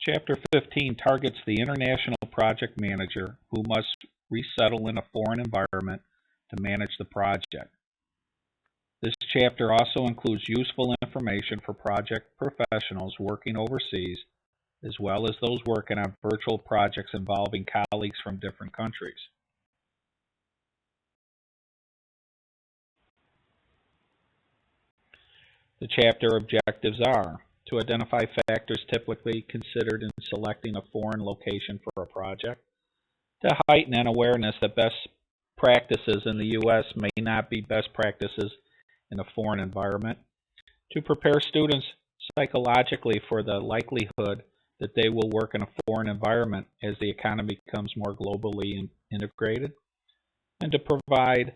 Chapter 15 targets the international project manager who must resettle in a foreign environment to manage the project. This chapter also includes useful information for project professionals working overseas, as well as those working on virtual projects involving colleagues from different countries. The chapter objectives are to identify factors typically considered in selecting a foreign location for a project, to heighten an awareness that best practices in the U.S. may not be best practices in a foreign environment, to prepare students psychologically for the likelihood that they will work in a foreign environment as the economy becomes more globally integrated, and to provide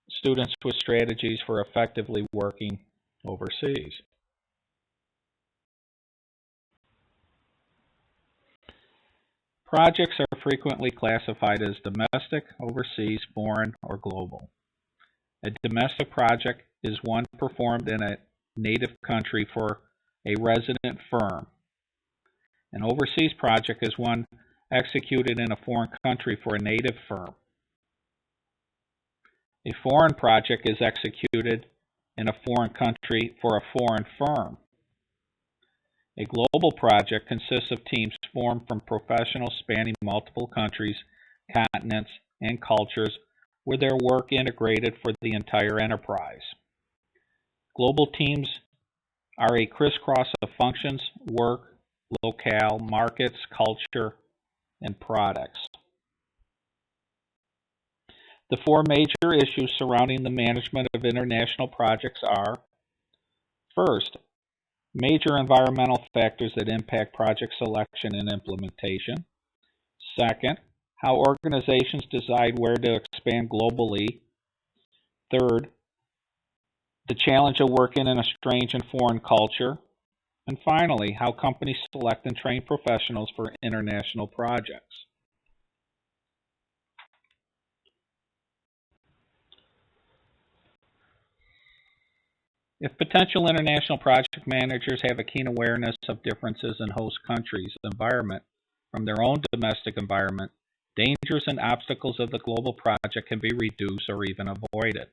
students with strategies for effectively working overseas. Projects are frequently classified as domestic, overseas, foreign, or global. A domestic project is one performed in a native country for a resident firm. An overseas project is one executed in a foreign country for a native firm. A foreign project is executed in a foreign country for a foreign firm. A global project consists of teams formed from professionals spanning multiple countries, continents, and cultures with their work integrated for the entire enterprise. Global teams are a crisscross of functions, work, locale, markets, culture, and products. The four major issues surrounding the management of international projects are: first, major environmental factors that impact project selection and implementation. Second, how organizations decide where to expand globally. Third, the challenge of working in a strange and foreign culture. And finally, how companies select and train professionals for international projects. If potential international project managers have a keen awareness of differences in host countries' environment from their own domestic environment, dangers and obstacles of the global project can be reduced or even avoided.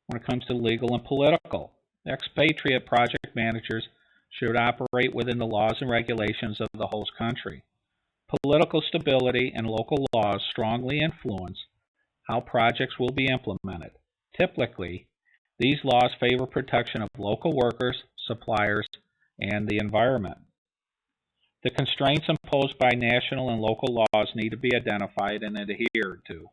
When it comes to legal and political, expatriate project managers should operate within the laws and regulations of the host country. Political stability and local laws strongly influence how projects will be implemented. Typically, these laws favor protection of local workers, suppliers, and the environment. The constraints imposed by national and local laws need to be identified and adhered to.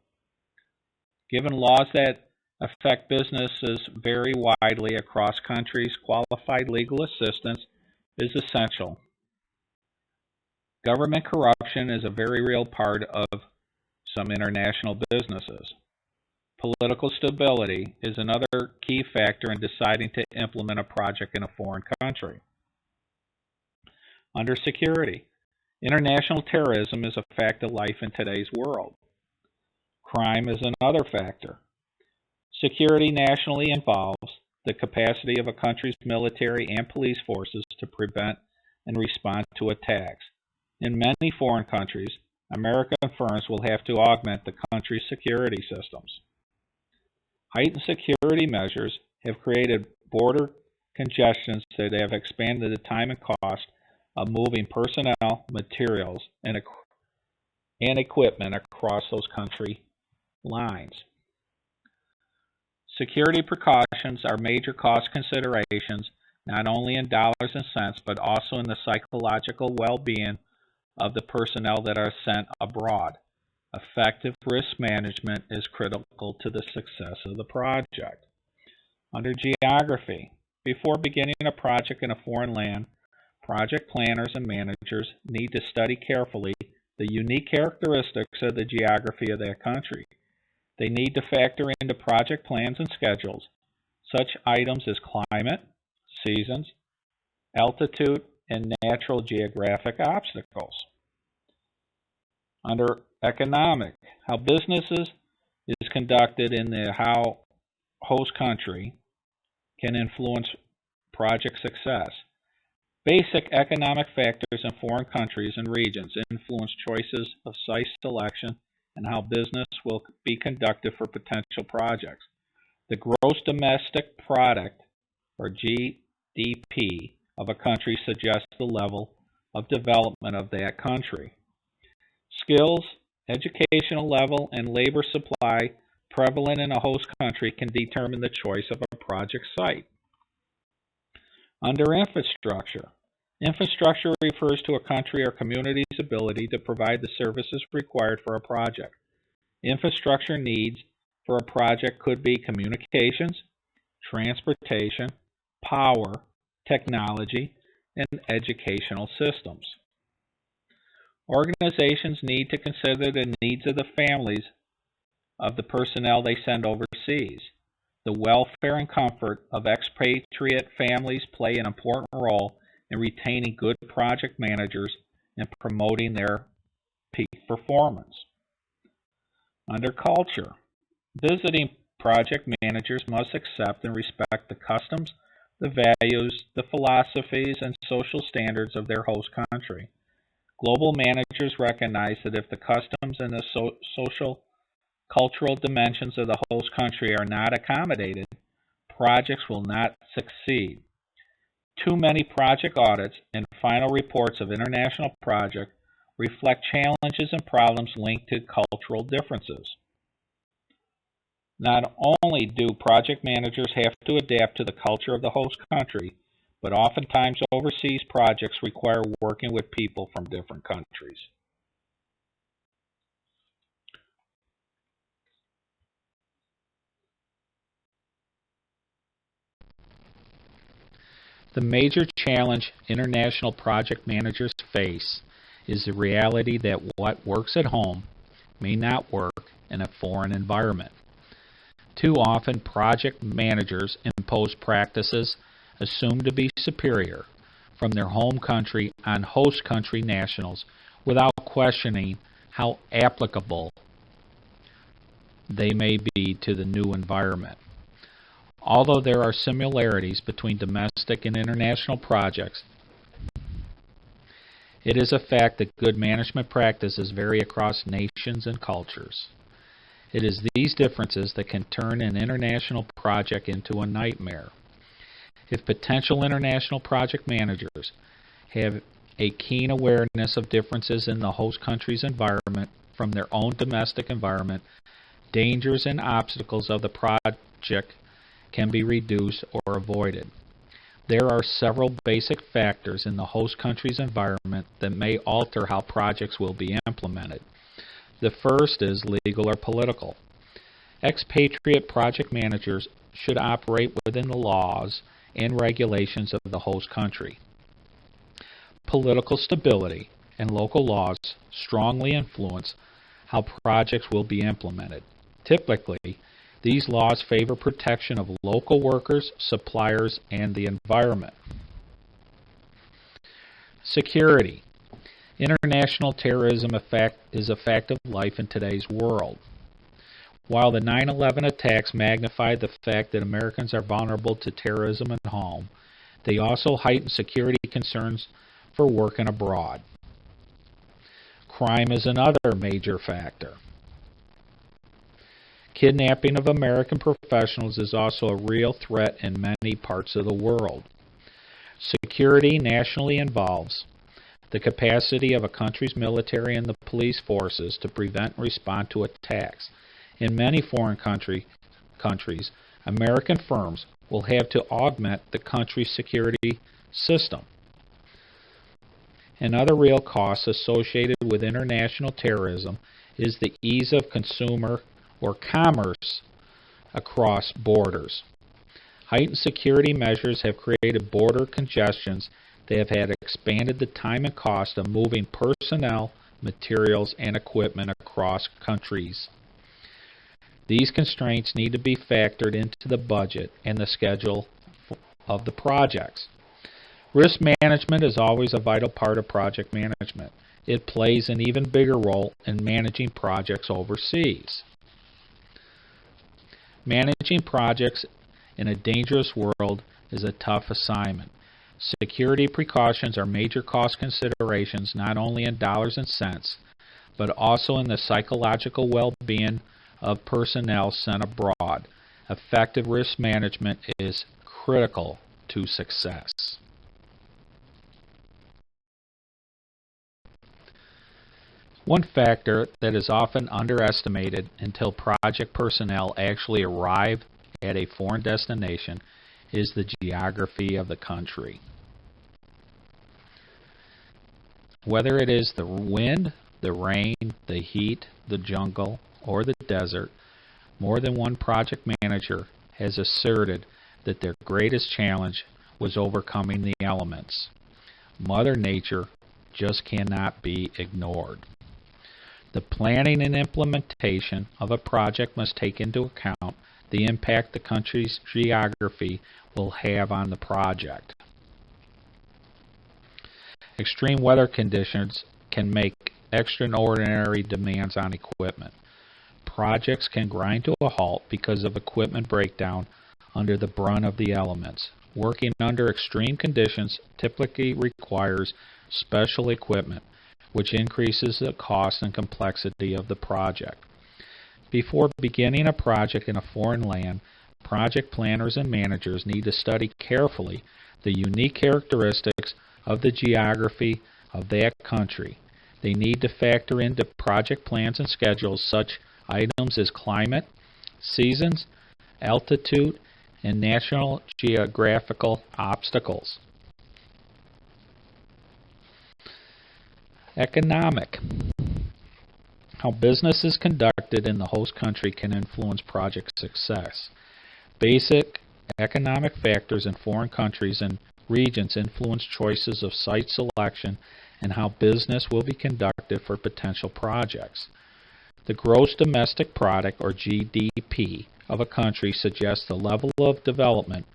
Given laws that affect businesses vary widely across countries, qualified legal assistance is essential. Government corruption is a very real part of some international businesses. Political stability is another key factor in deciding to implement a project in a foreign country. Under security, international terrorism is a fact of life in today's world. Crime is another factor. Security nationally involves the capacity of a country's military and police forces to prevent and respond to attacks. In many foreign countries, American firms will have to augment the country's security systems. Heightened security measures have created border congestions that have expanded the time and cost of moving personnel, materials, and equipment across those country lines. Security precautions are major cost considerations, not only in dollars and cents, but also in the psychological well-being of the personnel that are sent abroad. Effective risk management is critical to the success of the project. Under geography, before beginning a project in a foreign land, project planners and managers need to study carefully the unique characteristics of the geography of that country. They need to factor into project plans and schedules such items as climate, seasons, altitude, and natural geographic obstacles. Under economic, how businesses is conducted in the how host country can influence project success. Basic economic factors in foreign countries and regions influence choices of site selection and how business will be conducted for potential projects. The gross domestic product, or GDP, of a country suggests the level of development of that country. Skills, educational level, and labor supply prevalent in a host country can determine the choice of a project site. Under infrastructure, infrastructure refers to a country or community's ability to provide the services required for a project. Infrastructure needs for a project could be communications, transportation, power, technology, and educational systems. Organizations need to consider the needs of the families of the personnel they send overseas. The welfare and comfort of expatriate families play an important role in retaining good project managers and promoting their peak performance. Under culture, visiting project managers must accept and respect the customs, the values, the philosophies, and social standards of their host country. Global managers recognize that if the customs and the social cultural dimensions of the host country are not accommodated, projects will not succeed. Too many project audits and final reports of international projects reflect challenges and problems linked to cultural differences. Not only do project managers have to adapt to the culture of the host country, but oftentimes overseas projects require working with people from different countries. The major challenge international project managers face is the reality that what works at home may not work in a foreign environment. Too often, project managers impose practices assumed to be superior from their home country on host country nationals without questioning how applicable they may be to the new environment. Although there are similarities between domestic and international projects, it is a fact that good management practices vary across nations and cultures. It is these differences that can turn an international project into a nightmare. If potential international project managers have a keen awareness of differences in the host country's environment from their own domestic environment, dangers and obstacles of the project can be reduced or avoided. There are several basic factors in the host country's environment that may alter how projects will be implemented. The first is legal or political. Expatriate project managers should operate within the laws and regulations of the host country. Political stability and local laws strongly influence how projects will be implemented. Typically, these laws favor protection of local workers, suppliers, and the environment. Security. International terrorism is a fact of life in today's world. While the 9/11 attacks magnified the fact that Americans are vulnerable to terrorism at home, they also heightened security concerns for working abroad. Crime is another major factor. Kidnapping of American professionals is also a real threat in many parts of the world. Security nationally involves the capacity of a country's military and the police forces to prevent and respond to attacks. In many foreign countries, American firms will have to augment the country's security system. Another real cost associated with international terrorism is the ease of consumer or commerce across borders. Heightened security measures have created border congestions that have had expanded the time and cost of moving personnel, materials, and equipment across countries. These constraints need to be factored into the budget and the schedule of the projects. Risk management is always a vital part of project management. It plays an even bigger role in managing projects overseas. Managing projects in a dangerous world is a tough assignment. Security precautions are major cost considerations not only in dollars and cents, but also in the psychological well-being of personnel sent abroad. Effective risk management is critical to success. One factor that is often underestimated until project personnel actually arrive at a foreign destination is the geography of the country. Whether it is the wind, the rain, the heat, the jungle, or the desert, more than one project manager has asserted that their greatest challenge was overcoming the elements. Mother Nature just cannot be ignored. The planning and implementation of a project must take into account the impact the country's geography will have on the project. Extreme weather conditions can make extraordinary demands on equipment. Projects can grind to a halt because of equipment breakdown under the brunt of the elements. Working under extreme conditions typically requires special equipment, which increases the cost and complexity of the project. Before beginning a project in a foreign land, project planners and managers need to study carefully the unique characteristics of the geography of that country. They need to factor into project plans and schedules such items as climate, seasons, altitude, and national geographical obstacles. Economic. How business is conducted in the host country can influence project success. Basic economic factors in foreign countries and regions influence choices of site selection and how business will be conducted for potential projects. The gross domestic product, or GDP, of a country suggests the level of development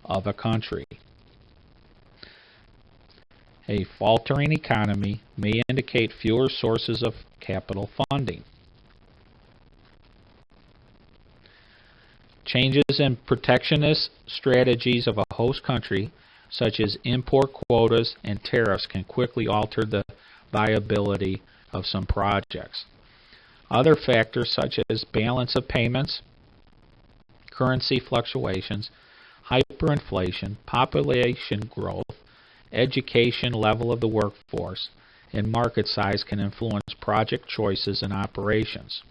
of a country. A faltering economy may indicate fewer sources of capital funding. Changes in protectionist strategies of a host country, such as import quotas and tariffs, can quickly alter the viability of some projects. Other factors such as balance of payments, currency fluctuations, hyperinflation, population growth, education level of the workforce, and market size can influence project choices and operations.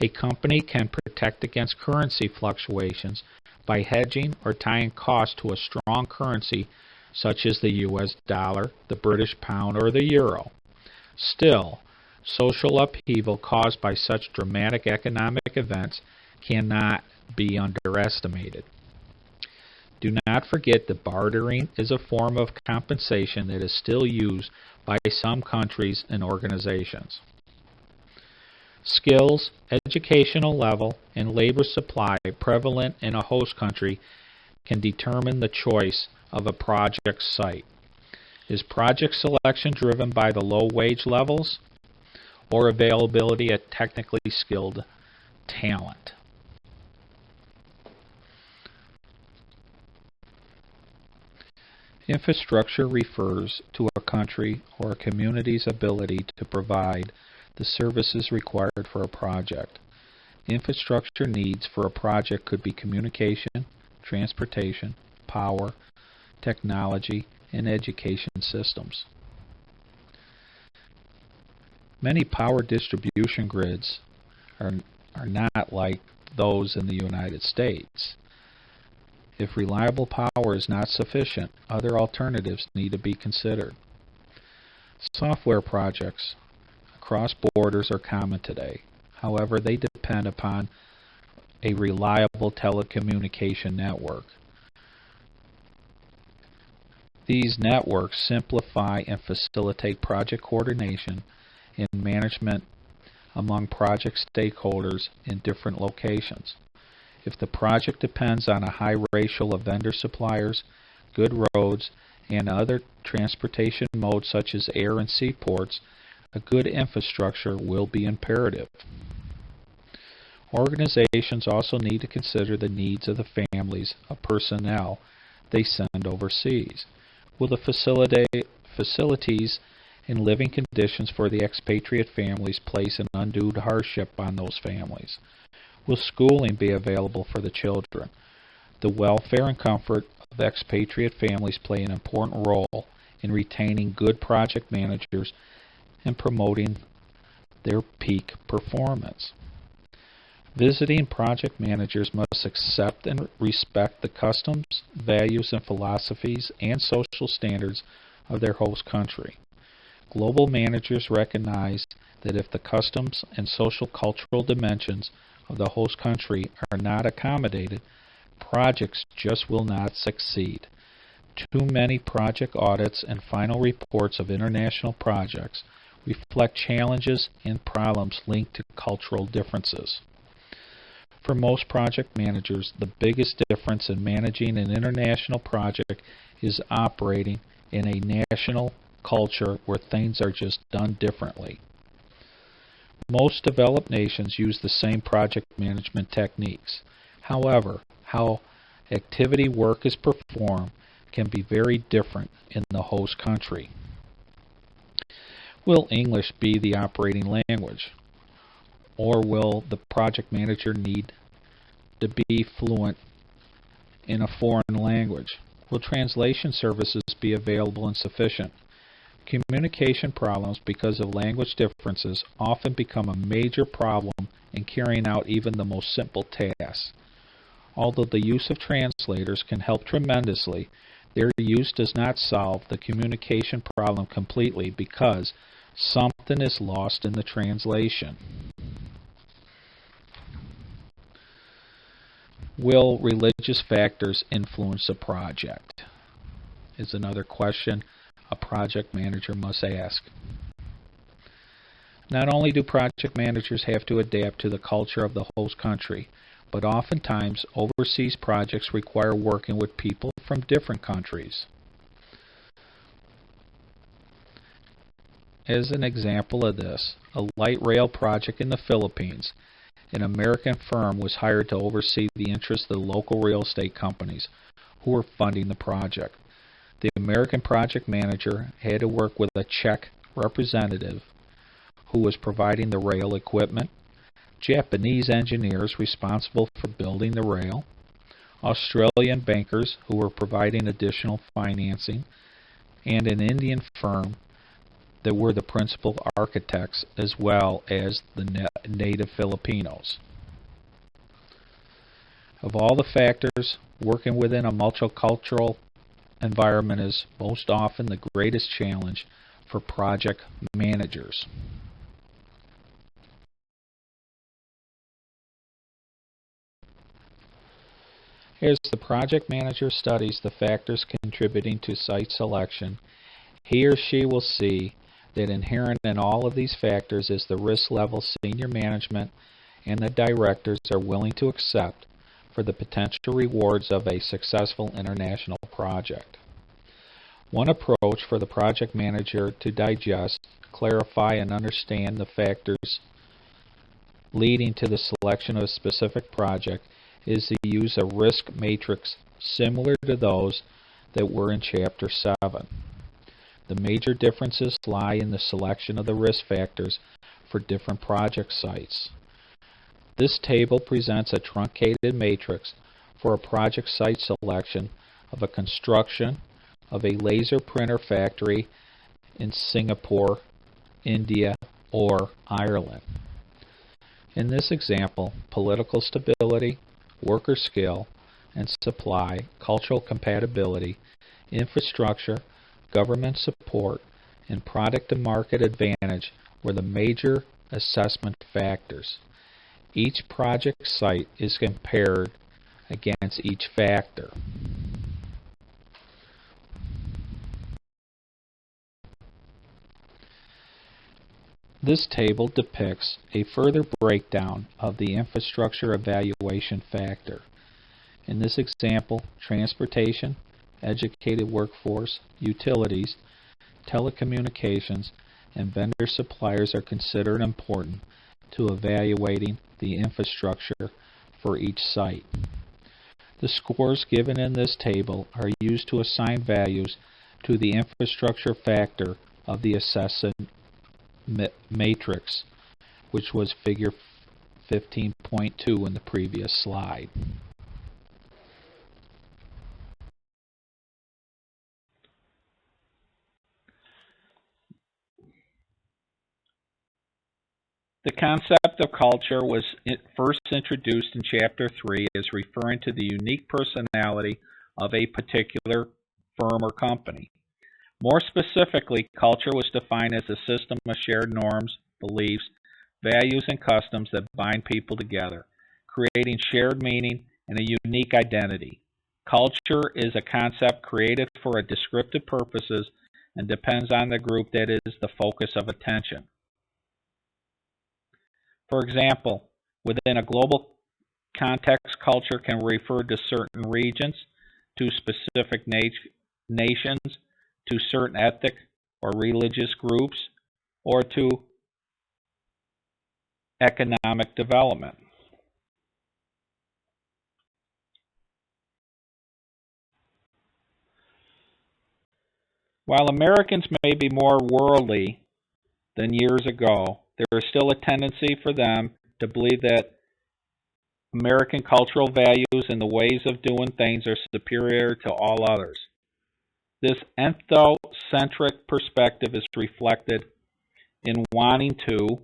A company can protect against currency fluctuations by hedging or tying costs to a strong currency such as the US dollar, the British pound, or the euro. Still, social upheaval caused by such dramatic economic events cannot be underestimated. Do not forget that bartering is a form of compensation that is still used by some countries and organizations. Skills, educational level, and labor supply prevalent in a host country can determine the choice of a project site. Is project selection driven by the low wage levels or availability of technically skilled talent? Infrastructure refers to a country or a community's ability to provide the services required for a project. Infrastructure needs for a project could be communication, transportation, power, technology, and education systems. Many power distribution grids are not like those in the United States. If reliable power is not sufficient, other alternatives need to be considered. Software projects across borders are common today. However, they depend upon a reliable telecommunication network. These networks simplify and facilitate project coordination and management among project stakeholders in different locations. If the project depends on a high ratio of vendor suppliers, good roads, and other transportation modes such as air and seaports, a good infrastructure will be imperative. Organizations also need to consider the needs of the families of personnel they send overseas? Will the facilities and living conditions for the expatriate families place an undue hardship on those families? Will schooling be available for the children? The welfare and comfort of expatriate families play an important role in retaining good project managers and promoting their peak performance. Visiting project managers must accept and respect the customs, values, and philosophies and social standards of their host country. Global managers recognize that if the customs and social cultural dimensions of the host country are not accommodated, projects just will not succeed. Too many project audits and final reports of international projects reflect challenges and problems linked to cultural differences. For most project managers, the biggest difference in managing an international project is operating in a national culture where things are just done differently. Most developed nations use the same project management techniques. However, how activity work is performed can be very different in the host country. Will English be the operating language? Or will the project manager need to be fluent in a foreign language? Will translation services be available and sufficient? Communication problems because of language differences often become a major problem in carrying out even the most simple tasks. Although the use of translators can help tremendously, their use does not solve the communication problem completely because something is lost in the translation. Will religious factors influence a project? Is another question a project manager must ask. Not only do project managers have to adapt to the culture of the host country, but oftentimes overseas projects require working with people from different countries. As an example of this, a light rail project in the Philippines, an American firm was hired to oversee the interests of the local real estate companies who were funding the project. The American project manager had to work with a Czech representative who was providing the rail equipment, Japanese engineers responsible for building the rail, Australian bankers who were providing additional financing, and an Indian firm that were the principal architects as well as the native Filipinos. Of all the factors, working within a multicultural environment is most often the greatest challenge for project managers. As the project manager studies the factors contributing to site selection, he or she will see that inherent in all of these factors is the risk level senior management and the directors are willing to accept for the potential rewards of a successful international project. One approach for the project manager to digest, clarify, and understand the factors leading to the selection of a specific project is to use a risk matrix similar to those that were in Chapter 7. The major differences lie in the selection of the risk factors for different project sites. This table presents a truncated matrix for a project site selection of a construction of a laser printer factory in Singapore, India, or Ireland. In this example, political stability, worker skill and supply, cultural compatibility, infrastructure, government support, and product and market advantage were the major assessment factors. Each project site is compared against each factor. This table depicts a further breakdown of the infrastructure evaluation factor. In this example, transportation, educated workforce, utilities, telecommunications, and vendor suppliers are considered important to evaluating the infrastructure for each site. The scores given in this table are used to assign values to the infrastructure factor of the assessment matrix, which was figure 15.2 in the previous slide. The concept of culture was first introduced in Chapter 3 as referring to the unique personality of a particular firm or company. More specifically, culture was defined as a system of shared norms, beliefs, values, and customs that bind people together, creating shared meaning and a unique identity. Culture is a concept created for a descriptive purposes and depends on the group that is the focus of attention. For example, within a global context, culture can refer to certain regions, to specific nations, to certain ethnic or religious groups, or to economic development. While Americans may be more worldly than years ago, there is still a tendency for them to believe that American cultural values and the ways of doing things are superior to all others. This ethnocentric perspective is reflected in wanting to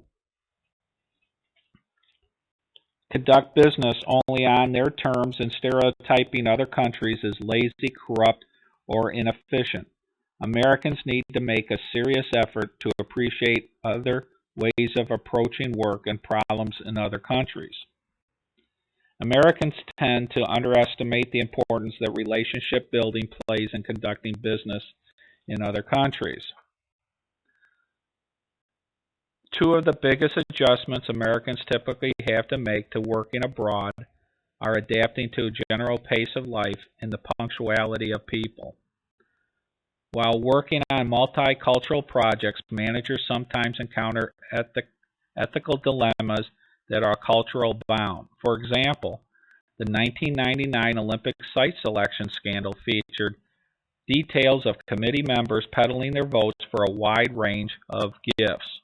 conduct business only on their terms and stereotyping other countries as lazy, corrupt, or inefficient. Americans need to make a serious effort to appreciate other ways of approaching work and problems in other countries. Americans tend to underestimate the importance that relationship building plays in conducting business in other countries. Two of the biggest adjustments Americans typically have to make to working abroad are adapting to a general pace of life and the punctuality of people. While working on multicultural projects, managers sometimes encounter ethical dilemmas that are cultural bound. For example, the 1999 Olympic site selection scandal featured details of committee members peddling their votes for a wide range of gifts.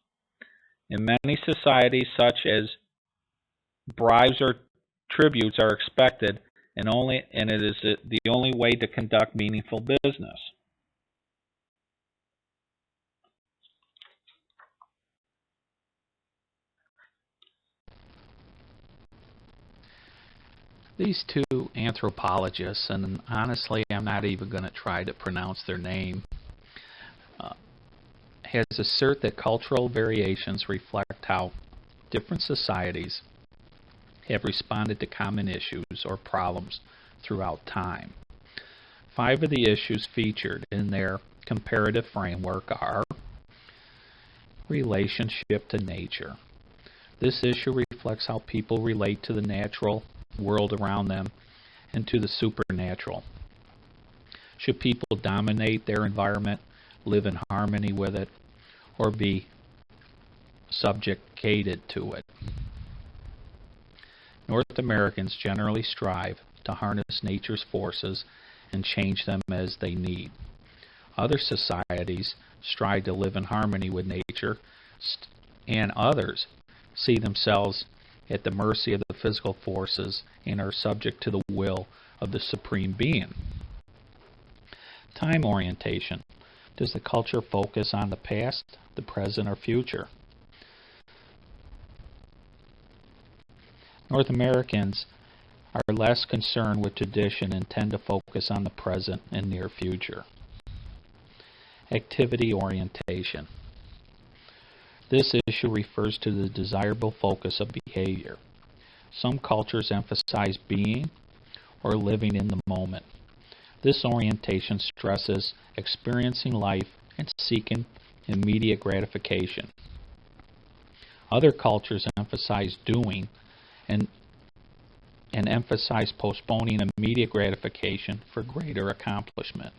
In many societies, such as bribes or tributes are expected, and it is the only way to conduct meaningful business. These two anthropologists, and honestly I'm not even going to try to pronounce their name, has asserted that cultural variations reflect how different societies have responded to common issues or problems throughout time. 5 of the issues featured in their comparative framework are relationship to nature. This issue reflects how people relate to the natural world around them and to the supernatural. Should people dominate their environment, live in harmony with it, or be subjugated to it? North Americans generally strive to harness nature's forces and change them as they need. Other societies strive to live in harmony with nature, and others see themselves at the mercy of the physical forces and are subject to the will of the Supreme Being. Time orientation. Does the culture focus on the past, the present, or future? North Americans are less concerned with tradition and tend to focus on the present and near future. Activity orientation. This issue refers to the desirable focus of behavior. Some cultures emphasize being or living in the moment. This orientation stresses experiencing life and seeking immediate gratification. Other cultures emphasize doing and emphasize postponing immediate gratification for greater accomplishment.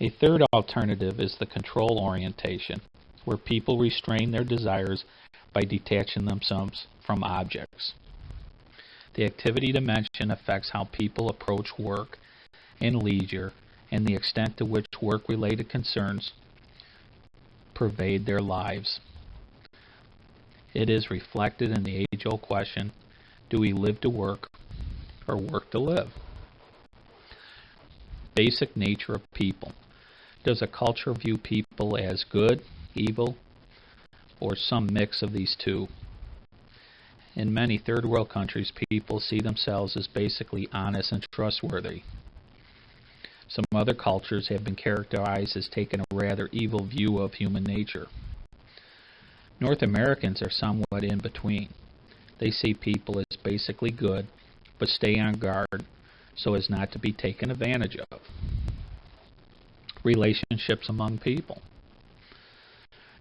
A third alternative is the control orientation, where people restrain their desires by detaching themselves from objects. The activity dimension affects how people approach work and leisure and the extent to which work-related concerns pervade their lives. It is reflected in the age-old question, do we live to work or work to live? Basic nature of people. Does a culture view people as good, evil, or some mix of these two? In many third world countries, people see themselves as basically honest and trustworthy. Some other cultures have been characterized as taking a rather evil view of human nature. North Americans are somewhat in between. They see people as basically good, but stay on guard so as not to be taken advantage of. Relationships among people.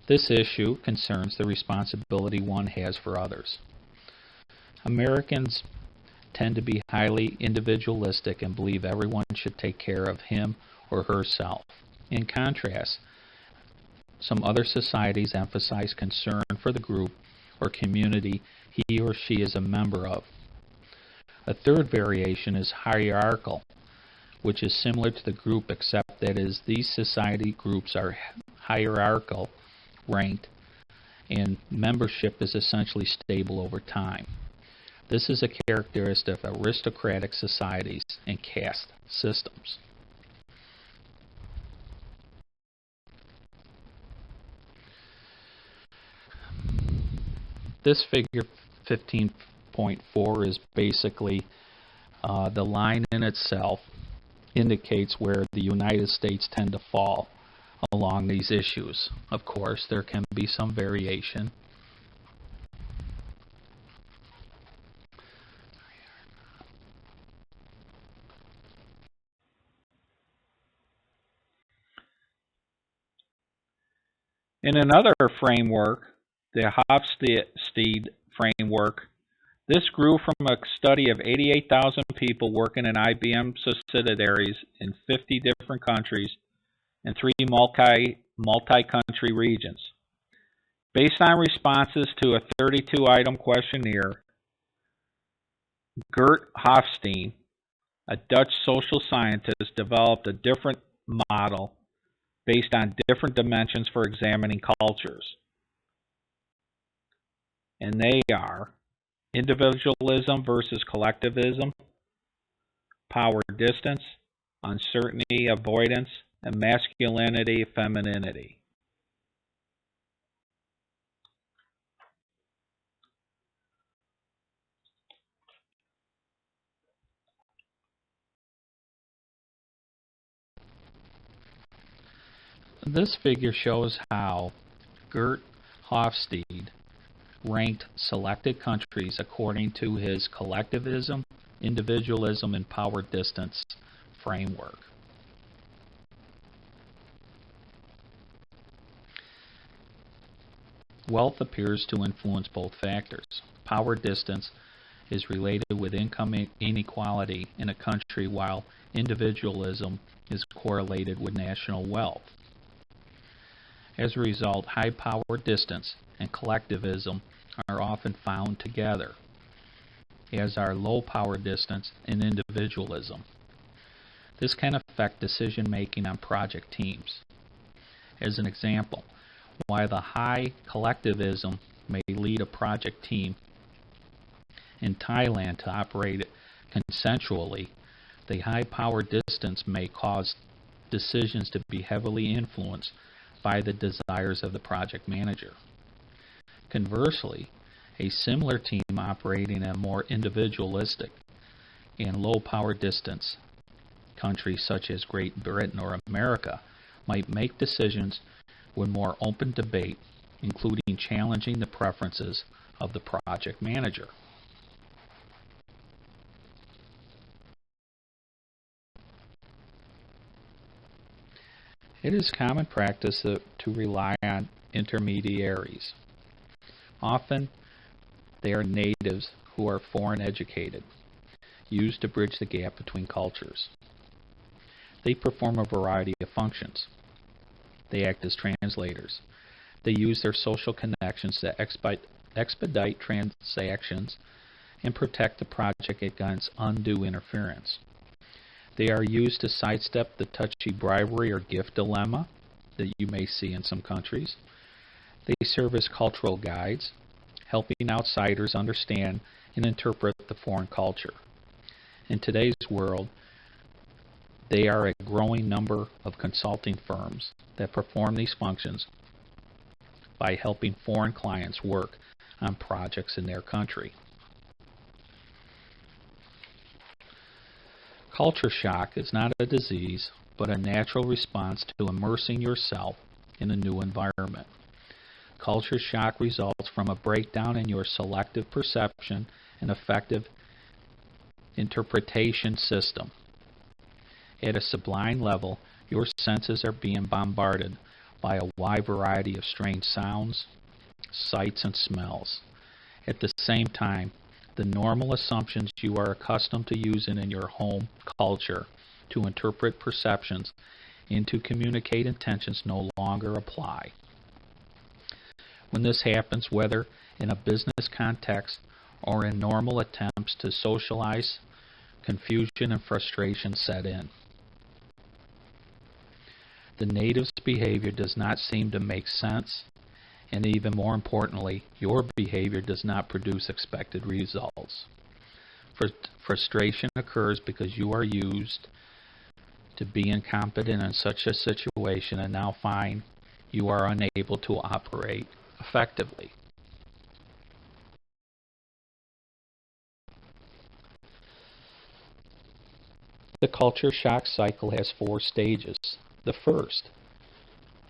This issue concerns the responsibility one has for others. Americans tend to be highly individualistic and believe everyone should take care of him or herself. In contrast, some other societies emphasize concern for the group or community he or she is a member of. A third variation is hierarchical, which is similar to the group except that these society groups are hierarchical, ranked, and membership is essentially stable over time. This is a characteristic of aristocratic societies and caste systems. This figure 15.4 is basically the line in itself indicates where the United States tend to fall along these issues. Of course, there can be some variation. In another framework, the Hofstede framework, this grew from a study of 88,000 people working in IBM subsidiaries in 50 different countries and 3 multi-country regions. Based on responses to a 32-item questionnaire, Gert Hofstede, a Dutch social scientist, developed a different model based on different dimensions for examining cultures. And they are individualism versus collectivism, power distance, uncertainty avoidance, and masculinity femininity. This figure shows how Gert Hofstede ranked selected countries according to his collectivism, individualism, and power distance framework. Wealth appears to influence both factors. Power distance is related with income inequality in a country, while individualism is correlated with national wealth. As a result, high power distance and collectivism are often found together, as are low power distance and individualism. This can affect decision making on project teams. As an example, while the high collectivism may lead a project team in Thailand to operate consensually, the high power distance may cause decisions to be heavily influenced by the desires of the project manager. Conversely, a similar team operating in a more individualistic and low power distance countries such as Great Britain or America might make decisions with more open debate, including challenging the preferences of the project manager. It is common practice to rely on intermediaries. Often, they are natives who are foreign educated, used to bridge the gap between cultures. They perform a variety of functions. They act as translators. They use their social connections to expedite transactions and protect the project against undue interference. They are used to sidestep the touchy bribery or gift dilemma that you may see in some countries. They serve as cultural guides, helping outsiders understand and interpret the foreign culture. In today's world, there are a growing number of consulting firms that perform these functions by helping foreign clients work on projects in their country. Culture shock is not a disease, but a natural response to immersing yourself in a new environment. Culture shock results from a breakdown in your selective perception and effective interpretation system. At a sublime level, your senses are being bombarded by a wide variety of strange sounds, sights, and smells. At the same time, the normal assumptions you are accustomed to using in your home culture to interpret perceptions and to communicate intentions no longer apply. When this happens, whether in a business context or in normal attempts to socialize, confusion and frustration set in. The native's behavior does not seem to make sense, and even more importantly, your behavior does not produce expected results. Frustration occurs because you are used to be incompetent in such a situation and now find you are unable to operate effectively. The culture shock cycle has 4 stages. The first,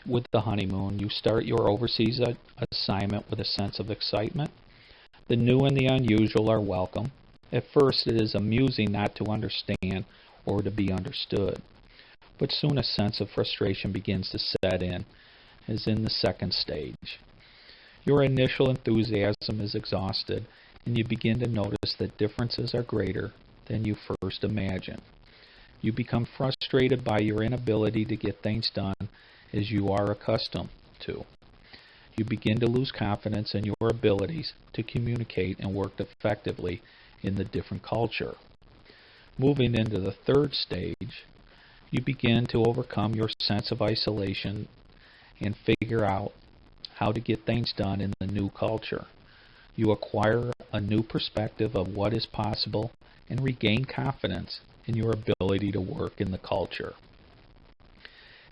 with the honeymoon, you start your overseas assignment with a sense of excitement. The new and the unusual are welcome. At first, it is amusing not to understand or to be understood. But soon a sense of frustration begins to set in, as in the second stage. Your initial enthusiasm is exhausted, and you begin to notice that differences are greater than you first imagined. You become frustrated by your inability to get things done as you are accustomed to. You begin to lose confidence in your abilities to communicate and work effectively in the different culture. Moving into the third stage, you begin to overcome your sense of isolation and figure out how to get things done in the new culture. You acquire a new perspective of what is possible and regain confidence in your ability to work in the culture.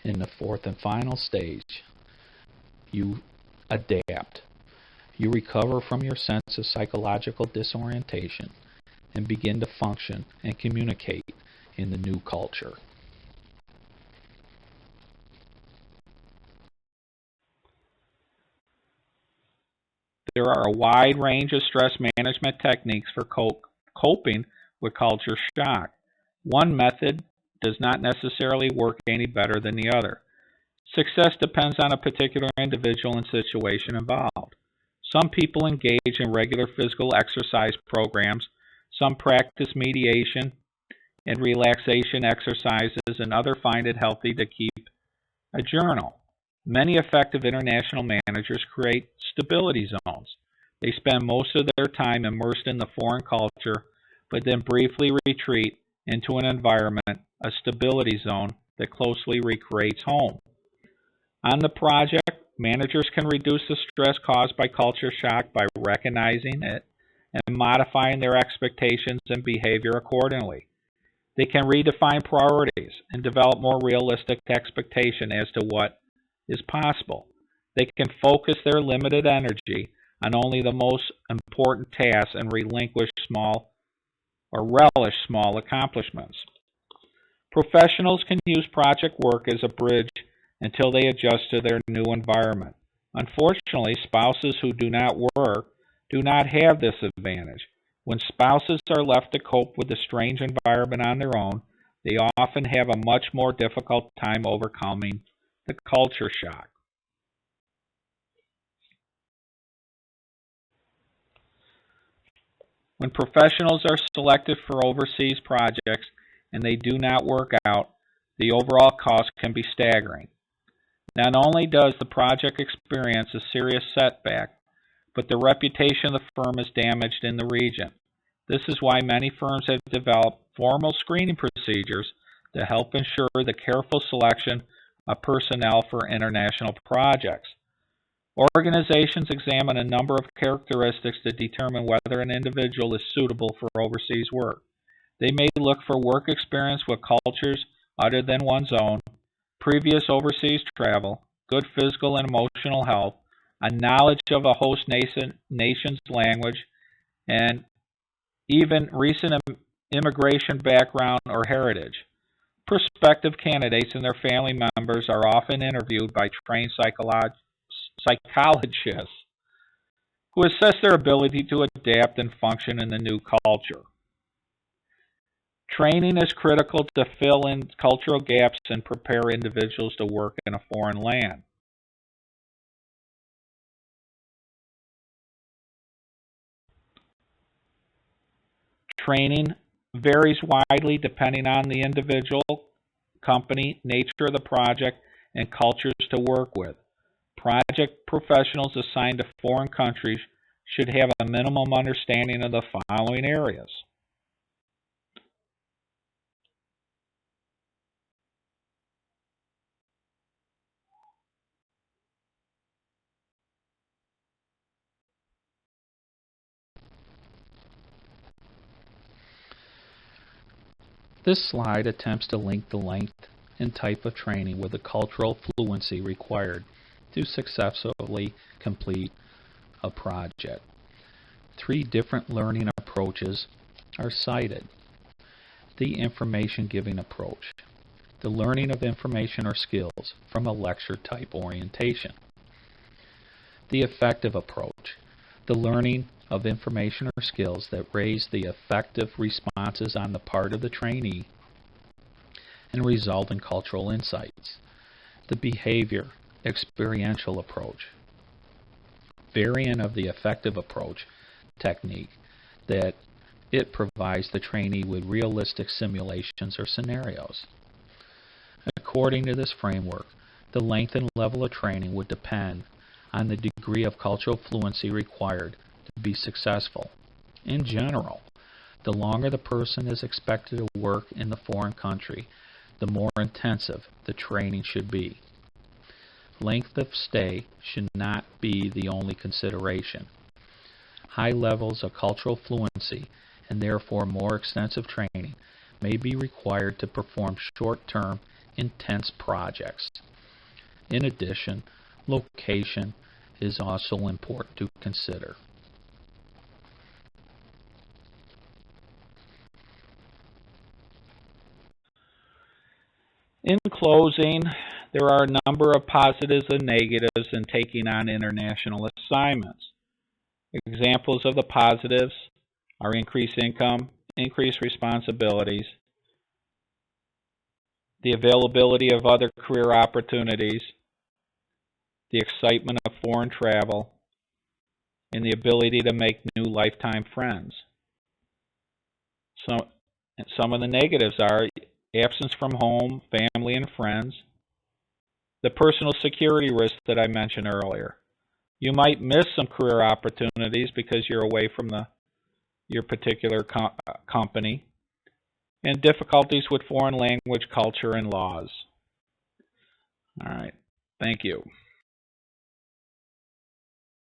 In the fourth and final stage, you adapt. You recover from your sense of psychological disorientation and begin to function and communicate in the new culture. There are a wide range of stress management techniques for coping with culture shock. One method does not necessarily work any better than the other. Success depends on a particular individual and situation involved. Some people engage in regular physical exercise programs, some practice mediation and relaxation exercises, and others find it healthy to keep a journal. Many effective international managers create stability zones. They spend most of their time immersed in the foreign culture, but then briefly retreat into an environment, a stability zone, that closely recreates home. On the project, managers can reduce the stress caused by culture shock by recognizing it and modifying their expectations and behavior accordingly. They can redefine priorities and develop more realistic expectation as to what is possible. They can focus their limited energy on only the most important tasks and relish small accomplishments. Professionals can use project work as a bridge until they adjust to their new environment. Unfortunately, spouses who do not work do not have this advantage. When spouses are left to cope with the strange environment on their own, they often have a much more difficult time overcoming the culture shock. When professionals are selected for overseas projects and they do not work out, the overall cost can be staggering. Not only does the project experience a serious setback, but the reputation of the firm is damaged in the region. This is why many firms have developed formal screening procedures to help ensure the careful selection of personnel for international projects. Organizations examine a number of characteristics to determine whether an individual is suitable for overseas work. They may look for work experience with cultures other than one's own, previous overseas travel, good physical and emotional health, a knowledge of a host nation's language, and even recent immigration background or heritage. Prospective candidates and their family members are often interviewed by trained psychologists who assess their ability to adapt and function in the new culture. Training is critical to fill in cultural gaps and prepare individuals to work in a foreign land. Training varies widely depending on the individual, company, nature of the project, and cultures to work with. Project professionals assigned to foreign countries should have a minimum understanding of the following areas. This slide attempts to link the length and type of training with the cultural fluency required to successfully complete a project. 3 different learning approaches are cited. The information giving approach, the learning of information or skills from a lecture type orientation. The effective approach, the learning of information or skills that raise the effective responses on the part of the trainee and result in cultural insights. The behavior experiential approach, variant of the effective approach technique that it provides the trainee with realistic simulations or scenarios. According to this framework, the length and level of training would depend on the degree of cultural fluency required to be successful. In general, the longer the person is expected to work in the foreign country, the more intensive the training should be. Length of stay should not be the only consideration. High levels of cultural fluency and therefore more extensive training may be required to perform short-term, intense projects. In addition, location is also important to consider. In closing, there are a number of positives and negatives in taking on international assignments. Examples of the positives are increased income, increased responsibilities, the availability of other career opportunities, the excitement of foreign travel, and the ability to make new lifetime friends. Some of the negatives are absence from home, family, and friends, the personal security risk that I mentioned earlier. You might miss some career opportunities because you're away from your particular company, and difficulties with foreign language, culture, and laws. All right. Thank you.